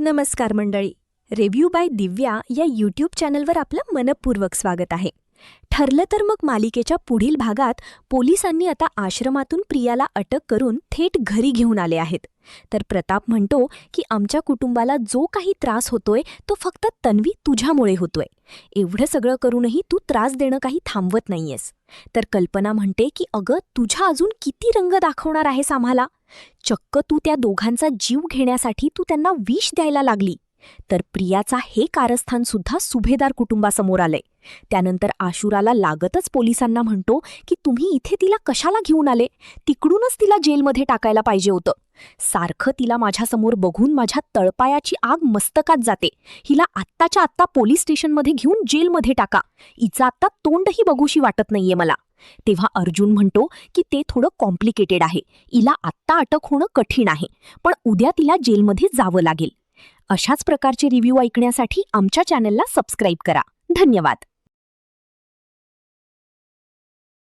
नमस्कार मंडळी. Review bye दिव्या या यूट्यूब चॅनलवर आपलं मनपूर्वक स्वागत आहे. ठरलं तर मग मालिकेच्या पुढील भागात पोलिसांनी आता आश्रमातून प्रियाला अटक करून थेट घरी घेऊन आले आहेत. तर प्रताप म्हणतो की आमच्या कुटुंबाला जो काही त्रास होतोय तो फक्त तन्वी तुझ्यामुळे होतोय. एवढं सगळं करूनही तू त्रास देणं काही थांबवत नाहीयेस. तर कल्पना म्हणते की अगं तुझ्या अजून किती रंग दाखवणार आहेस आम्हाला. चक्क तू त्या दोघांचा जीव घेण्यासाठी तू त्यांना विष द्यायला लागली. तर प्रियाचा हे कारस्थान सुद्धा सुभेदार कुटुंबासमोर आलंय. त्यानंतर आशुराला लागतच पोलिसांना म्हणतो की तुम्ही इथे तिला कशाला घेऊन आले, तिकडूनच तिला जेलमध्ये टाकायला पाहिजे होतं. सारखं तिला माझ्यासमोर बघून माझ्या तळपायाची आग मस्तकात जाते. हिला आत्ताच्या आत्ता पोलीस स्टेशनमध्ये घेऊन जेलमध्ये टाका. हिचं आत्ता तोंडही बघूशी वाटत नाहीये मला. तेव्हा अर्जुन म्हणतो की ते थोडं कॉम्प्लिकेटेड आहे. हिला आत्ता अटक होणं कठीण आहे, पण उद्या तिला जेलमध्ये जावं लागेल. अशाच प्रकारचे रिव्ह्यू ऐकण्यासाठी आमच्या चॅनलला सबस्क्राईब करा. धन्यवाद.